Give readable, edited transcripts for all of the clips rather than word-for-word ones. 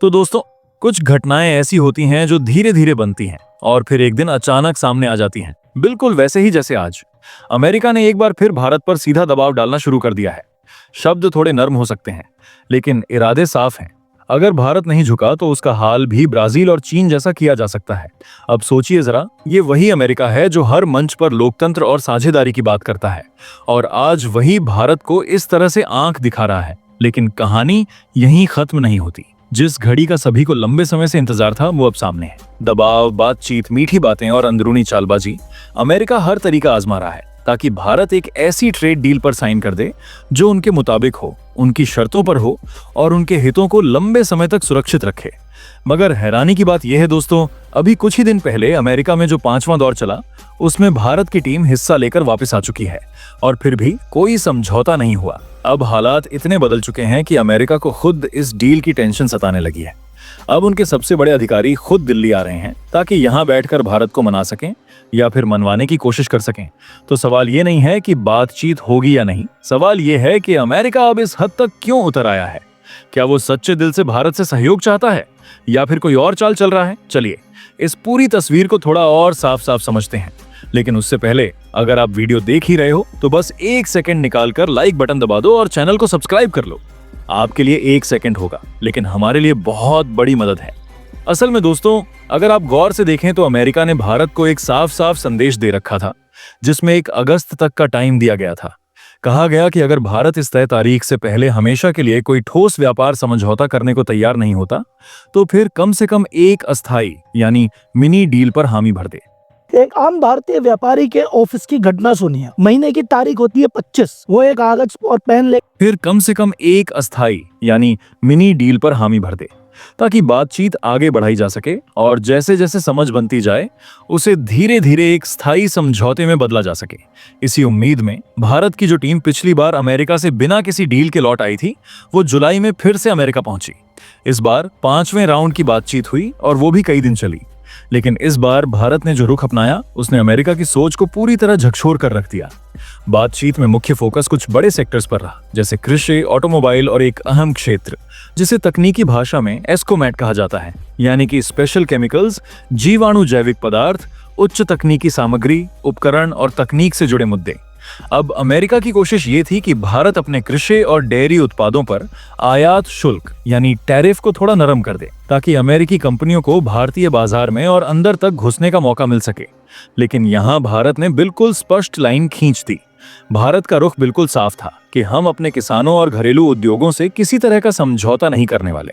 तो दोस्तों, कुछ घटनाएं ऐसी होती हैं जो धीरे धीरे बनती हैं और फिर एक दिन अचानक सामने आ जाती हैं, बिल्कुल वैसे ही जैसे आज अमेरिका ने एक बार फिर भारत पर सीधा दबाव डालना शुरू कर दिया है। शब्द थोड़े नर्म हो सकते हैं, लेकिन इरादे साफ हैं। अगर भारत नहीं झुका तो उसका हाल भी ब्राजील और चीन जैसा किया जा सकता है। अब सोचिए जरा, ये वही अमेरिका है जो हर मंच पर लोकतंत्र और साझेदारी की बात करता है, और आज वही भारत को इस तरह से आंख दिखा रहा है। लेकिन कहानी यहीं खत्म नहीं होती। जिस घड़ी का सभी को लंबे समय से इंतजार था, वो अब सामने है। दबाव, बातचीत, मीठी बातें और अंदरूनी चालबाजी, अमेरिका हर तरीका आजमा रहा है ताकि भारत एक ऐसी ट्रेड डील पर साइन कर दे जो उनके मुताबिक हो, उनकी शर्तों पर हो और उनके हितों को लंबे समय तक सुरक्षित रखे। मगर हैरानी की बात यह है दोस्तों, अभी कुछ ही दिन पहले अमेरिका में जो 5वां दौर चला, उसमें भारत की टीम हिस्सा लेकर वापस आ चुकी है और फिर भी कोई समझौता नहीं हुआ। अब हालात इतने बदल चुके हैं कि अमेरिका को खुद इस डील की टेंशन सताने लगी है। अब उनके सबसे बड़े अधिकारी खुद दिल्ली आ रहे हैं ताकि यहां बैठकर भारत को मना सकें या फिर मनवाने की कोशिश कर सकें। तो सवाल ये नहीं है कि बातचीत होगी या नहीं, सवाल ये है कि अमेरिका अब इस हद तक क्यों उतर आया है। क्या वो सच्चे दिल से भारत से सहयोग चाहता है या फिर कोई और चाल चल रहा है? चलिए इस पूरी तस्वीर को थोड़ा और साफ साफ समझते हैं। लेकिन उससे पहले, अगर आप वीडियो देख ही रहे हो तो बस 1 सेकंड निकालकर लाइक बटन दबा दो और चैनल को सब्सक्राइब कर लो। आपके लिए 1 सेकंड होगा, लेकिन हमारे लिए बहुत बड़ी मदद है। असल में दोस्तों, अगर आप गौर से देखें तो अमेरिका ने भारत को एक साफ साफ संदेश दे रखा था, जिसमें 1 अगस्त तक का टाइम दिया गया था। कहा गया कि अगर भारत इस तय तारीख से पहले हमेशा के लिए कोई ठोस व्यापार समझौता करने को तैयार नहीं होता, तो फिर कम से कम एक अस्थायी यानी मिनी डील पर हामी भर दे। एक आम भारतीय व्यापारी के ऑफिस की घटना सुनिए। महीने की तारीख होती है 25। वो एक कागज और पेन ले फिर कम से कम एक अस्थायी यानी मिनी डील पर हामी भर दे, ताकि बातचीत आगे बढ़ाई जा सके और जैसे जैसे समझ बनती जाए उसे धीरे धीरे एक स्थायी समझौते में बदला जा सके। इसी उम्मीद में भारत की जो टीम पिछली बार अमेरिका से बिना किसी डील के लौट आई थी, वो जुलाई में फिर से अमेरिका पहुंची। इस बार 5वें राउंड की बातचीत हुई और वो भी कई दिन चली। लेकिन इस बार भारत ने जो रुख अपनाया, उसने अमेरिका की सोच को पूरी तरह झकझोर कर रख दिया। बातचीत में मुख्य फोकस कुछ बड़े सेक्टर्स पर रहा, जैसे कृषि, ऑटोमोबाइल और एक अहम क्षेत्र जिसे तकनीकी भाषा में एस्कोमैट कहा जाता है, यानी कि स्पेशल केमिकल्स, जीवाणु जैविक पदार्थ, उच्च तकनीकी सामग्री, उपकरण और तकनीक से जुड़े मुद्दे। अब अमेरिका की कोशिश ये थी कि भारत अपने कृषि और डेयरी उत्पादों पर आयात शुल्क यानी टैरिफ को थोड़ा नरम कर दे, ताकि अमेरिकी कंपनियों को भारतीय बाजार में और अंदर तक घुसने का मौका मिल सके। लेकिन यहाँ भारत ने बिल्कुल स्पष्ट लाइन खींच दी। भारत का रुख बिल्कुल साफ था कि हम अपने किसानों और घरेलू उद्योगों से किसी तरह का समझौता नहीं करने वाले।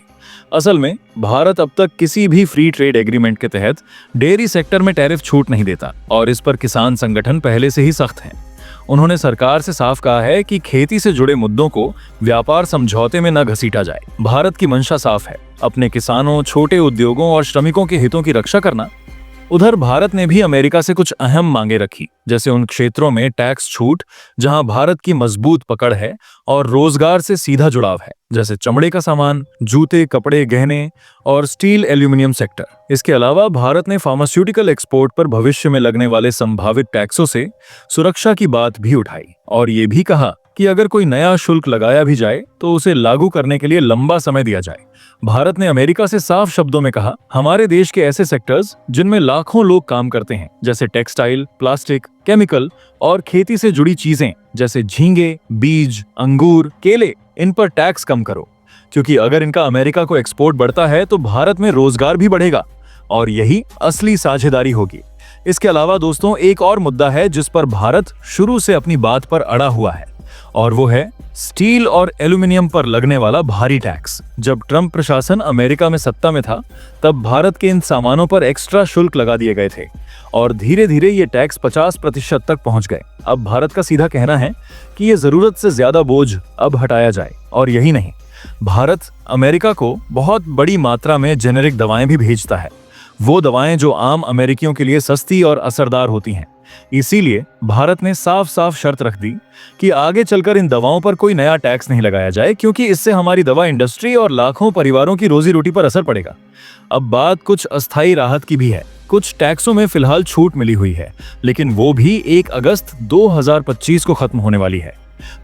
असल में भारत अब तक किसी भी फ्री ट्रेड एग्रीमेंट के तहत डेयरी सेक्टर में टैरिफ छूट नहीं देता, और इस पर किसान संगठन पहले से ही सख्त हैं। उन्होंने सरकार से साफ कहा है कि खेती से जुड़े मुद्दों को व्यापार समझौते में न घसीटा जाए। भारत की मंशा साफ है, अपने किसानों, छोटे उद्योगों और श्रमिकों के हितों की रक्षा करना। उधर भारत ने भी अमेरिका से कुछ अहम मांगे रखी, जैसे उन क्षेत्रों में टैक्स छूट जहां भारत की मजबूत पकड़ है और रोजगार से सीधा जुड़ाव है, जैसे चमड़े का सामान, जूते, कपड़े, गहने और स्टील एल्यूमिनियम सेक्टर। इसके अलावा भारत ने फार्मास्यूटिकल एक्सपोर्ट पर भविष्य में लगने वाले संभावित टैक्सों से सुरक्षा की बात भी उठाई, और ये भी कहा कि अगर कोई नया शुल्क लगाया भी जाए तो उसे लागू करने के लिए लंबा समय दिया जाए। भारत ने अमेरिका से साफ शब्दों में कहा, हमारे देश के ऐसे सेक्टर्स जिनमें लाखों लोग काम करते हैं, जैसे टेक्सटाइल, प्लास्टिक, केमिकल और खेती से जुड़ी चीजें जैसे झींगे, बीज, अंगूर, केले, इन पर टैक्स कम करो, क्योंकि अगर इनका अमेरिका को एक्सपोर्ट बढ़ता है तो भारत में रोजगार भी बढ़ेगा और यही असली साझेदारी होगी। इसके अलावा दोस्तों, एक और मुद्दा है जिस पर भारत शुरू से अपनी बात पर अड़ा हुआ है, और वो है स्टील और एल्यूमिनियम पर लगने वाला भारी टैक्स। जब ट्रंप प्रशासन अमेरिका में सत्ता में था, तब भारत के इन सामानों पर एक्स्ट्रा शुल्क लगा दिए गए थे और धीरे धीरे ये टैक्स 50% तक पहुंच गए। अब भारत का सीधा कहना है कि ये जरूरत से ज्यादा बोझ अब हटाया जाए। और यही नहीं, भारत अमेरिका को बहुत बड़ी मात्रा में जेनेरिक दवाएं भी भेजता है, वो दवाएं जो आम अमेरिकियों के लिए सस्ती और असरदार होती हैं। इसीलिए भारत ने साफ साफ शर्त रख दी कि आगे चलकर इन दवाओं पर कोई नया टैक्स नहीं लगाया जाए, क्योंकि इससे हमारी दवा इंडस्ट्री और लाखों परिवारों की रोजी रोटी पर असर पड़ेगा। अब बात कुछ अस्थायी राहत की भी है। कुछ टैक्सों में फिलहाल छूट मिली हुई है, लेकिन वो भी 1 अगस्त 2025 को खत्म होने वाली है।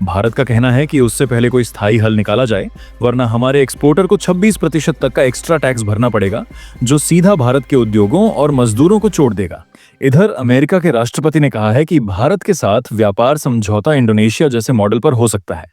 भारत का कहना है कि उससे पहले कोई स्थायी हल निकाला जाए, वरना हमारे एक्सपोर्टर को 26% तक का एक्स्ट्रा टैक्स भरना पड़ेगा, जो सीधा भारत के उद्योगों और मजदूरों को चोट देगा। इधर अमेरिका के राष्ट्रपति ने कहा है कि भारत के साथ व्यापार समझौता इंडोनेशिया जैसे मॉडल पर हो सकता है,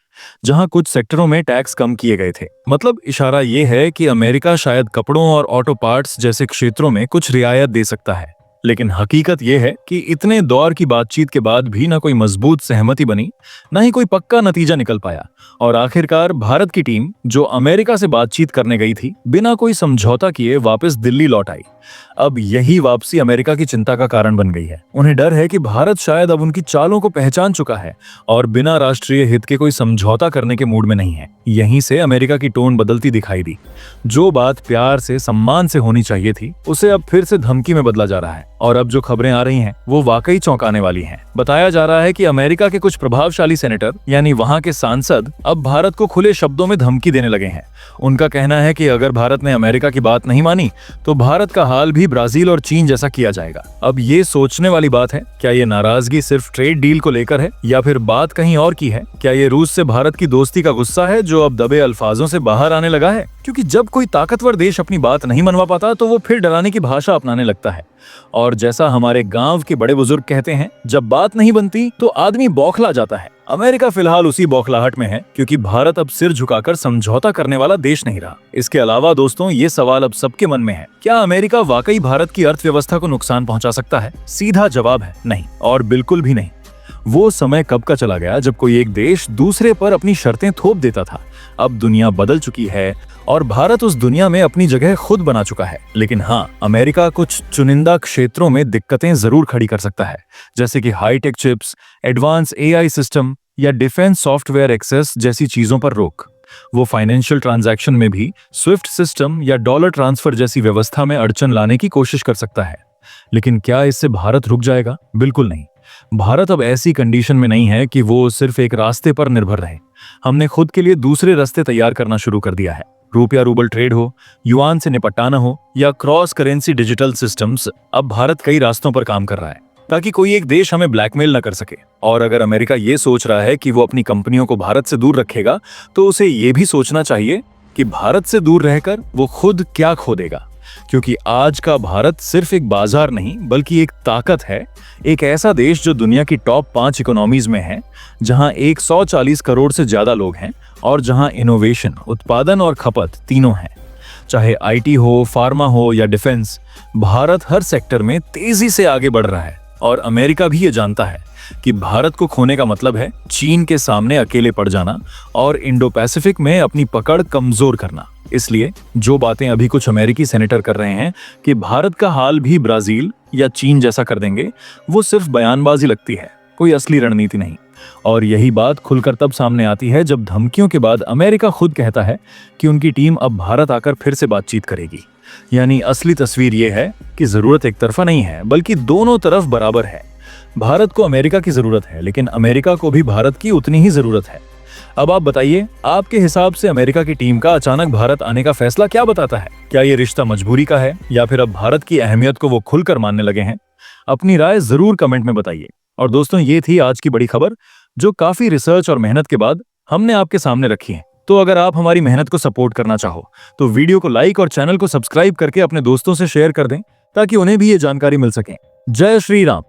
जहां कुछ सेक्टरों में टैक्स कम किए गए थे। मतलब इशारा यह है कि अमेरिका शायद कपड़ों और ऑटो पार्ट्स जैसे क्षेत्रों में कुछ रियायत दे सकता है। लेकिन हकीकत यह है कि इतने दौर की बातचीत के बाद भी ना कोई मजबूत सहमति बनी, ना ही कोई पक्का नतीजा निकल पाया, और आखिरकार भारत की टीम, जो अमेरिका से बातचीत करने गई थी, बिना कोई समझौता किए वापस दिल्ली लौट आई। अब यही वापसी अमेरिका की चिंता का कारण बन गई है। उन्हें डर है कि भारत शायद अब उनकी चालों को पहचान चुका है और बिना राष्ट्रीय हित के कोई समझौता करने के मूड में नहीं है। यहीं से अमेरिका की टोन बदलती दिखाई दी। जो बात प्यार से, सम्मान से होनी चाहिए थी, उसे अब फिर से धमकी में बदला जा रहा है। और अब जो खबरें आ रही हैं, वो वाकई चौंकाने वाली हैं। बताया जा रहा है कि अमेरिका के कुछ प्रभावशाली सेनेटर, यानी वहां के सांसद, अब भारत को खुले शब्दों में धमकी देने लगे हैं। उनका कहना है कि अगर भारत ने अमेरिका की बात नहीं मानी, तो भारत का हाल भी ब्राजील और चीन जैसा किया जाएगा। अब ये सोचने वाली बात है, क्या ये नाराजगी सिर्फ ट्रेड डील को लेकर है, या फिर बात कहीं और की है? क्या ये रूस से भारत की दोस्ती का गुस्सा है, जो अब दबे अल्फाजों से बाहर आने लगा है? क्योंकि जब कोई ताकतवर देश अपनी बात नहीं मनवा पाता, तो वो फिर डराने की भाषा अपनाने लगता है। और जैसा हमारे गांव के बड़े बुजुर्ग कहते हैं, जब बात नहीं बनती तो आदमी बौखला जाता है। अमेरिका फिलहाल उसी बौखलाहट में है, क्योंकि भारत अब सिर झुकाकर समझौता करने वाला देश नहीं रहा। इसके अलावा दोस्तों, ये सवाल अब सबके मन में है, क्या अमेरिका वाकई भारत की अर्थव्यवस्था को नुकसान पहुंचा सकता है? सीधा जवाब है नहीं, और बिल्कुल भी नहीं। वो समय कब का चला गया जब कोई एक देश दूसरे पर अपनी शर्तें थोप देता था। अब दुनिया बदल चुकी है और भारत उस दुनिया में अपनी जगह खुद बना चुका है। लेकिन हाँ, अमेरिका कुछ चुनिंदा क्षेत्रों में दिक्कतें जरूर खड़ी कर सकता है, जैसे कि hi tech chips, advance AI system या डिफेंस सॉफ्टवेयर एक्सेस जैसी चीजों पर रोक। वो फाइनेंशियल ट्रांजैक्शन में भी स्विफ्ट सिस्टम या डॉलर ट्रांसफर जैसी व्यवस्था में अड़चन लाने की कोशिश कर सकता है। लेकिन क्या इससे भारत रुक जाएगा? बिल्कुल नहीं। भारत अब ऐसी कंडीशन में नहीं है कि वो सिर्फ एक रास्ते पर निर्भर रहे। हमने खुद के लिए दूसरे रास्ते तैयार करना शुरू कर दिया है। रुपया रूबल ट्रेड हो, युआन से निपटाना हो, या क्रॉस करेंसी डिजिटल सिस्टम्स, अब भारत कई रास्तों पर काम कर रहा है, ताकि कोई एक देश हमें ब्लैकमेल न कर सके। और अगर अमेरिका ये सोच रहा है कि वो अपनी कंपनियों को भारत से दूर रखेगा, तो उसे ये भी सोचना चाहिए कि भारत से दूर रहकर वो खुद क्या खो देगा। क्योंकि आज का भारत सिर्फ एक बाजार नहीं, बल्कि एक ताकत है। एक ऐसा देश जो दुनिया की टॉप 5 इकोनॉमीज में है, जहां 140 करोड़ से ज्यादा लोग हैं, और जहां इनोवेशन, उत्पादन और खपत तीनों हैं। चाहे आईटी हो, फार्मा हो या डिफेंस, भारत हर सेक्टर में तेजी से आगे बढ़ रहा है। और अमेरिका भी ये जानता है कि भारत को खोने का मतलब है चीन के सामने अकेले पड़ जाना और इंडो पैसिफिक में अपनी पकड़ कमजोर करना। इसलिए जो बातें अभी कुछ अमेरिकी सेनेटर कर रहे हैं कि भारत का हाल भी ब्राजील या चीन जैसा कर देंगे, वो सिर्फ बयानबाजी लगती है, कोई असली रणनीति नहीं। और यही बात खुलकर तब सामने आती है जब धमकियों के बाद अमेरिका खुद कहता है कि उनकी टीम अब भारत आकर फिर से बातचीत करेगी। यानी असली तस्वीर ये है कि जरूरत एक तरफा नहीं है, बल्कि दोनों तरफ बराबर है। भारत को अमेरिका की जरूरत है, लेकिन अमेरिका को भी भारत की उतनी ही जरूरत है। अब आप बताइए, आपके हिसाब से अमेरिका की टीम का अचानक भारत आने का फैसला क्या बताता है? क्या ये रिश्ता मजबूरी का है, या फिर अब भारत की अहमियत को वो खुलकर मानने लगे हैं? अपनी राय जरूर कमेंट में बताइए। और दोस्तों, ये थी आज की बड़ी खबर, जो काफी रिसर्च और मेहनत के बाद हमने आपके सामने रखी है। तो अगर आप हमारी मेहनत को सपोर्ट करना चाहो, तो वीडियो को लाइक और चैनल को सब्सक्राइब करके अपने दोस्तों से शेयर कर दें, ताकि उन्हें भी ये जानकारी मिल सके। जय श्री राम।